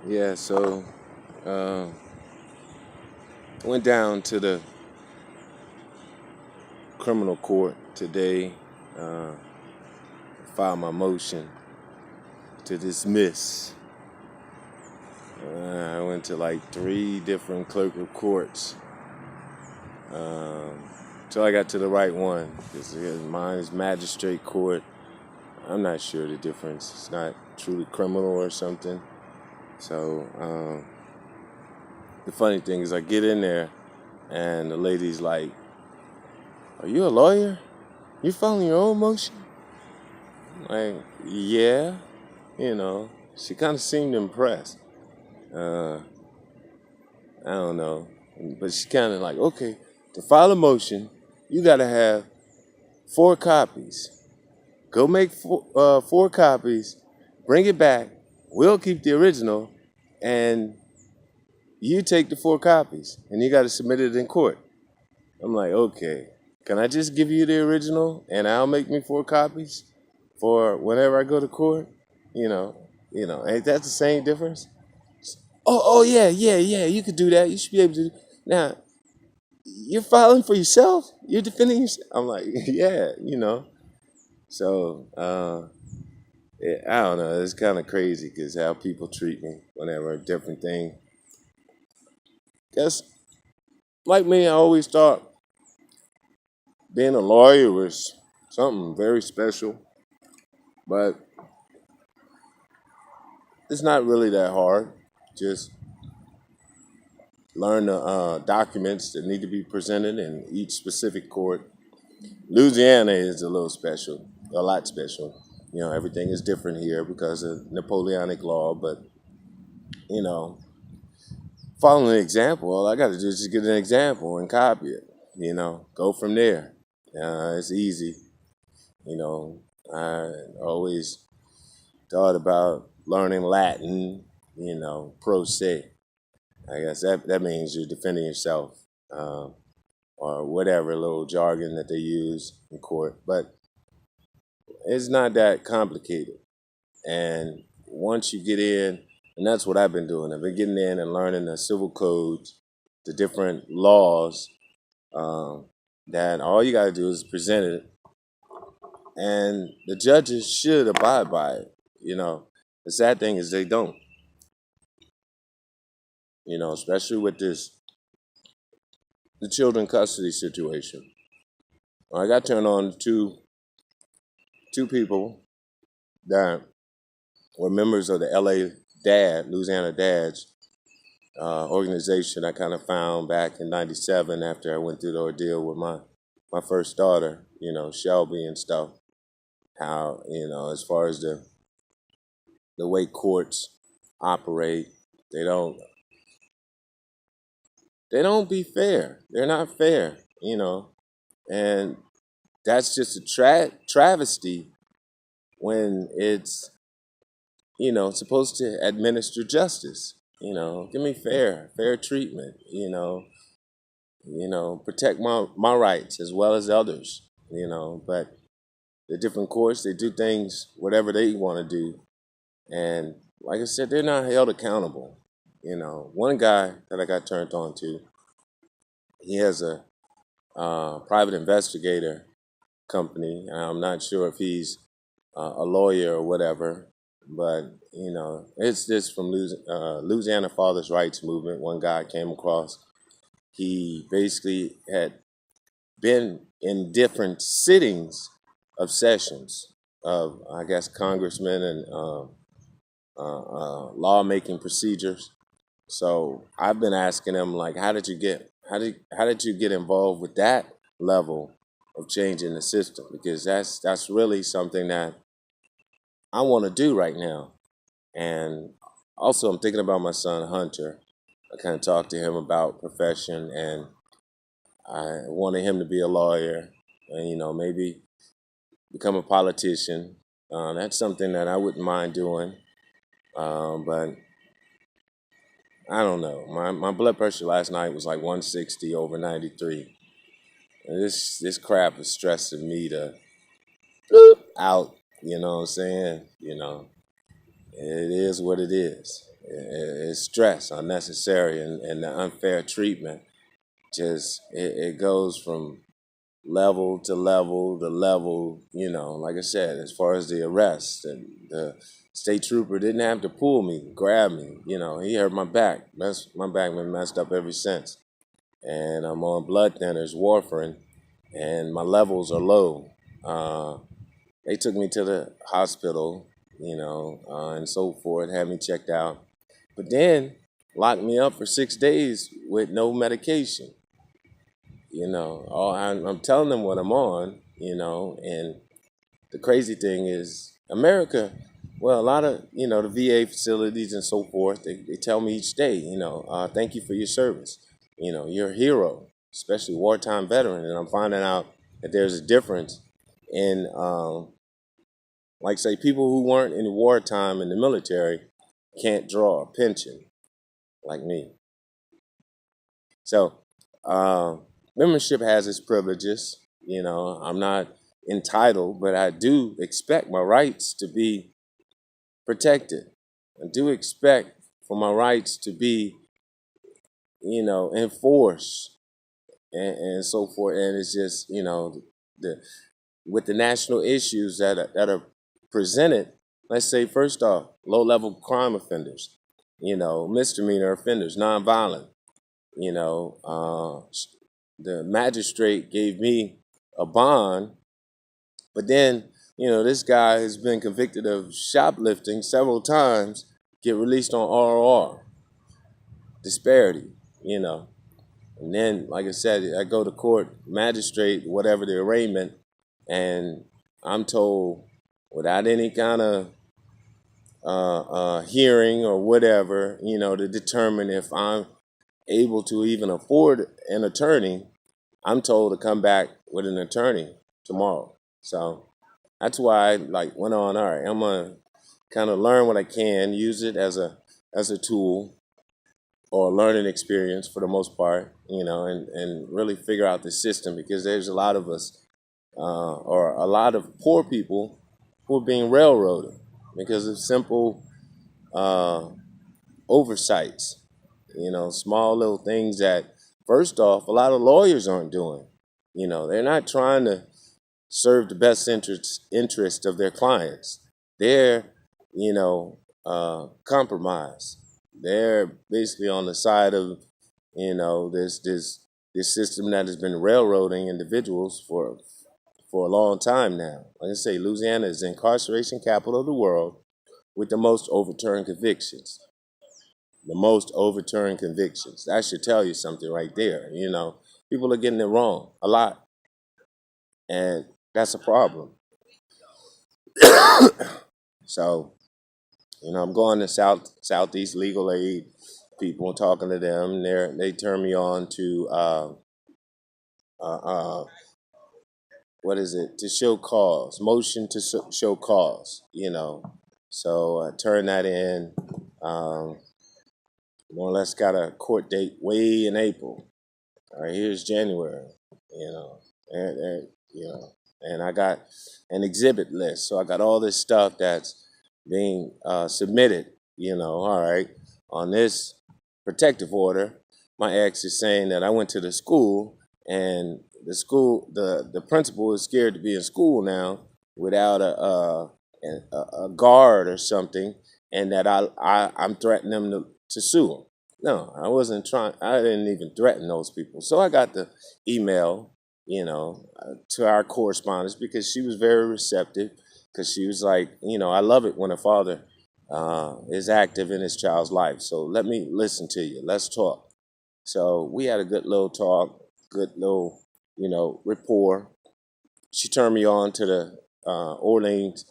Yeah, so uh, went down to the criminal court today, uh, filed my motion to dismiss. I went to like three different clerk of courts um, till I got to the right one. Because mine is magistrate court. I'm not sure the difference. It's not truly criminal or something. So the funny thing is, I get in there and the lady's like, "Are you a lawyer? You filing your own motion?" Like, yeah, she kind of seemed impressed. Uh, I don't know, but she kind of like, okay, to file a motion, you got to have 4 copies. Go make four copies, bring it back. We'll keep the original, and you take the 4 copies, and you got to submit it in court. I'm like, okay, can I just give you the original, and I'll make me 4 copies for whenever I go to court? Ain't that the same difference? Oh, yeah, yeah, yeah. You could do that. You should be able to. Now, you're filing for yourself. You're defending yourself. I'm like, yeah. So, yeah, I don't know. It's kind of crazy because how people treat me whenever a different thing. Guess, like me, I always thought being a lawyer was something very special, but it's not really that hard. Just learn the documents that need to be presented in each specific court. Louisiana is a little special, a lot special. Everything is different here because of Napoleonic law, but, you know, following an example, all I got to do is just get an example and copy it, go from there. It's easy. I always thought about learning Latin, pro se. I guess that means you're defending yourself, or whatever little jargon that they use in court. But it's not that complicated. And once you get in, and that's what I've been doing, I've been getting in and learning the civil codes, the different laws, um, that all you got to do is present it, and the judges should abide by it. The sad thing is they don't, especially with the children custody situation. I got turned on to two people that were members of the Louisiana Dads organization. I kind of found back in '97 after I went through the ordeal with my first daughter, Shelby and stuff. How, as far as the way courts operate, they don't they don't be fair. They're not fair, and that's just a travesty when it's supposed to administer justice. Give me fair treatment. Protect my rights as well as others. But the different courts, they do things whatever they want to do, and like I said, they're not held accountable. One guy that I got turned on to, he has a private investigator company. I'm not sure if he's a lawyer or whatever, but it's this from Louisiana Fathers' Rights Movement. One guy I came across. He basically had been in different sittings of sessions of, I guess, congressmen and lawmaking procedures. So I've been asking him, like, how did you get involved with that level of changing the system? Because that's really something that I want to do right now. And also, I'm thinking about my son Hunter. I kind of talked to him about profession, and I wanted him to be a lawyer, and maybe become a politician. That's something that I wouldn't mind doing, but I don't know. My blood pressure last night was like 160 over 93. And this crap is stressing me to out. You know what I'm saying? It is what it is. It's stress, unnecessary, and the unfair treatment. Just it goes from level to level to level. Like I said, as far as the arrest, and the state trooper didn't have to pull me, grab me. He hurt my back. My back been messed up ever since, and I'm on blood thinners, warfarin, and my levels are low. They took me to the hospital, and so forth, had me checked out, but then locked me up for 6 days with no medication. I'm telling them what I'm on, and the crazy thing is America, well, a lot of, the VA facilities and so forth, they tell me each day, thank you for your service. You're a hero, especially wartime veteran. And I'm finding out that there's a difference in, like, say, people who weren't in wartime in the military can't draw a pension like me. So, membership has its privileges. I'm not entitled, but I do expect my rights to be protected. I do expect for my rights to be, enforced, and so forth. And it's just, the with the national issues that are presented. Let's say, first off, low-level crime offenders, misdemeanor offenders, nonviolent. You know, the magistrate gave me a bond, but then, this guy has been convicted of shoplifting several times, get released on RR. Disparity, you know. And then, like I said, I go to court, magistrate, whatever the arraignment, and I'm told without any kind of hearing or whatever, to determine if I'm able to even afford an attorney, I'm told to come back with an attorney tomorrow. So that's why I went on. All right, I'm gonna kind of learn what I can, use it as a tool or a learning experience for the most part, and really figure out the system, because there's a lot of us, or a lot of poor people who are being railroaded because of simple oversights, small little things that, first off, a lot of lawyers aren't doing. They're not trying to serve the best interest of their clients. They're, compromise. They're basically on the side of, this system that has been railroading individuals for a long time now. Like I say, Louisiana is the incarceration capital of the world with the most overturned convictions. The most overturned convictions. That should tell you something right there. People are getting it wrong a lot, and that's a problem. So, I'm going to Southeast Legal Aid people and talking to them. They turn me on to what is it? To show cause, motion to show cause. So I turn that in. More or less got a court date way in April. All right, here's January. And I got an exhibit list. So I got all this stuff that's being submitted. All right, on this protective order, my ex is saying that I went to the school, and the principal is scared to be in school now without a guard or something, and that I'm threatening them to sue them. No, I wasn't trying. I didn't even threaten those people. So I got the email, to our correspondence, because she was very receptive. Because she was like, I love it when a father is active in his child's life. So let me listen to you. Let's talk. So we had a good little talk, good little, rapport. She turned me on to the Orleans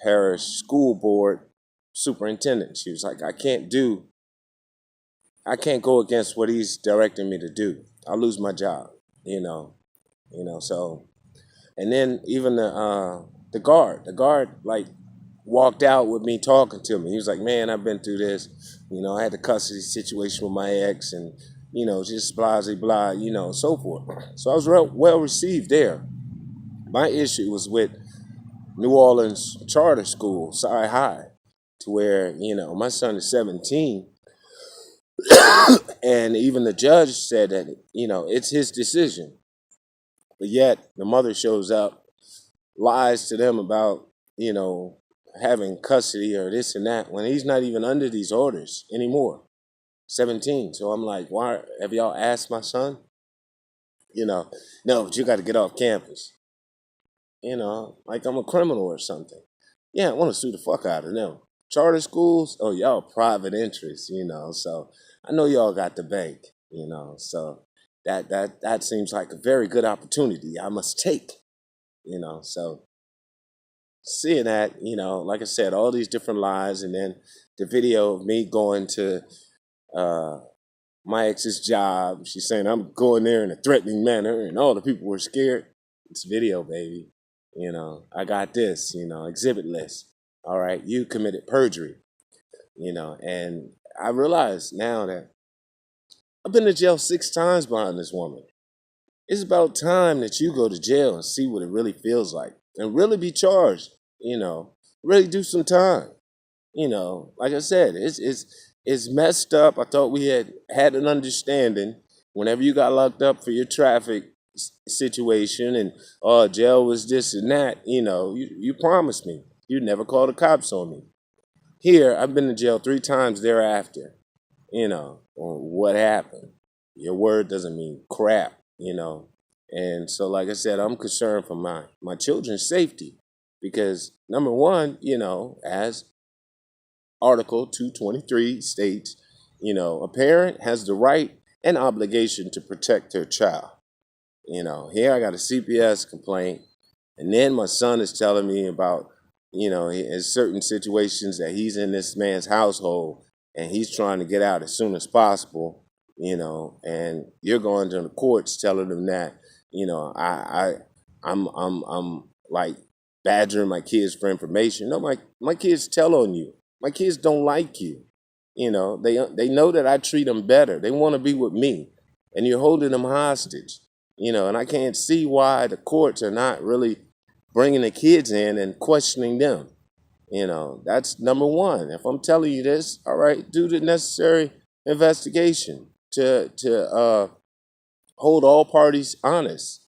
Parish School Board superintendent. She was like, I can't go against what he's directing me to do. I'll lose my job, so. And then even the guard walked out with me talking to me. He was like, man, I've been through this. I had the custody situation with my ex, and, just blah, blah, blah, so forth. So I was well received there. My issue was with New Orleans Charter School, Cy High, to where, my son is 17, and even the judge said that, it's his decision. But yet the mother shows up, lies to them about, having custody or this and that when he's not even under these orders anymore. 17. So I'm like, why have y'all asked my son? No, but you got to get off campus. Like I'm a criminal or something. Yeah, I want to sue the fuck out of them. Charter schools, oh, y'all private interests, so I know y'all got the bank, so that seems like a very good opportunity I must take, so seeing that, like I said, all these different lies, and then the video of me going to uh, my ex's job. She's saying I'm going there in a threatening manner, and all the people were scared. It's video, baby. I got this, exhibit list. All right, you committed perjury, and I realize now that I've been to jail 6 times behind this woman. It's about time that you go to jail and see what it really feels like and really be charged, really do some time. Like I said, it's messed up. I thought we had an understanding. Whenever you got locked up for your traffic situation and jail was this and that, you promised me you'd never call the cops on me. Here, I've been to jail 3 times thereafter. On what happened. Your word doesn't mean crap. And so, like I said, I'm concerned for my children's safety because number one, as Article 223 states, a parent has the right and obligation to protect their child. Here I got a CPS complaint, and then my son is telling me about, in certain situations that he's in this man's household and he's trying to get out as soon as possible, and you're going to the courts telling them that, I'm like badgering my kids for information. No, my kids tell on you. My kids don't like you. They know that I treat them better. They want to be with me, and you're holding them hostage. And I can't see why the courts are not really bringing the kids in and questioning them. That's number one. If I'm telling you this, all right, do the necessary investigation to hold all parties honest.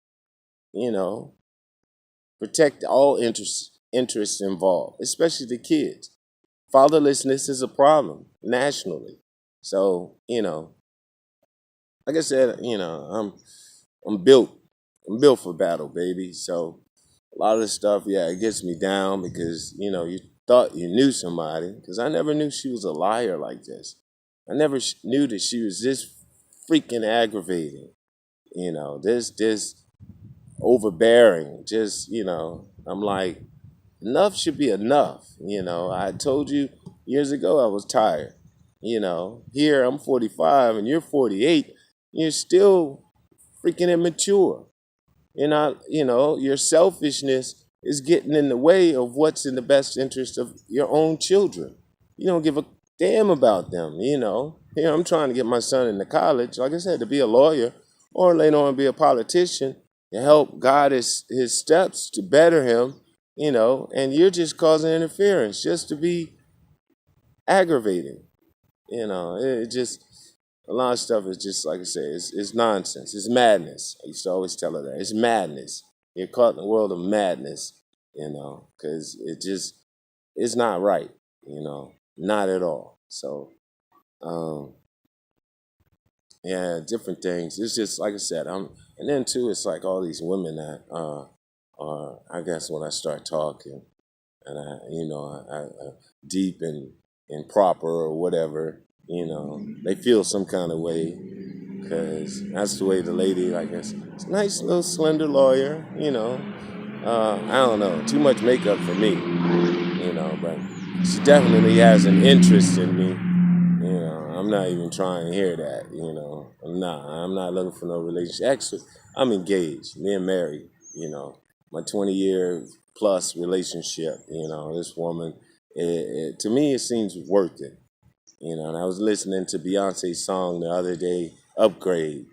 Protect all interests involved, especially the kids. Fatherlessness is a problem nationally. So, like I said, I'm built. I'm built for battle, baby. So a lot of this stuff, yeah, it gets me down because, you thought you knew somebody, because I never knew she was a liar like this. I never knew that she was this freaking aggravating, this overbearing. Just, I'm like, enough should be enough. I told you years ago I was tired. Here I'm 45 and you're 48. You're still freaking immature. You're not, your selfishness is getting in the way of what's in the best interest of your own children. You don't give a damn about them, Here I'm trying to get my son into college, like I said, to be a lawyer or later on be a politician to help guide his steps to better him, and you're just causing interference just to be aggravating. It just, a lot of stuff is just, like I say, it's nonsense. It's madness. I used to always tell her that. It's madness. You're caught in a world of madness, because it's not right, not at all. So, yeah, different things. It's just, like I said, and then too, it's like all these women that are, I guess when I start talking and I deep and improper or whatever, they feel some kind of way because that's the way the lady, I guess, it's a nice little slender lawyer, I don't know, too much makeup for me, but she definitely has an interest in me. I'm not even trying to hear that, I'm not looking for no relationship. Actually, I'm engaged, me and married, my 20-year plus relationship, this woman, to me, it seems worth it. And I was listening to Beyonce's song the other day, Upgrade,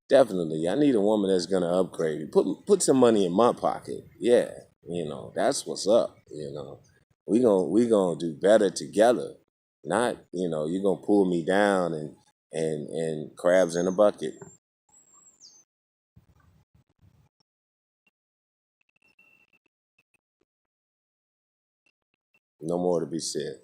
Definitely, I need a woman that's going to upgrade. Put some money in my pocket. Yeah, that's what's up, We gonna do better together. Not, you're gonna pull me down and crabs in a bucket. No more to be said.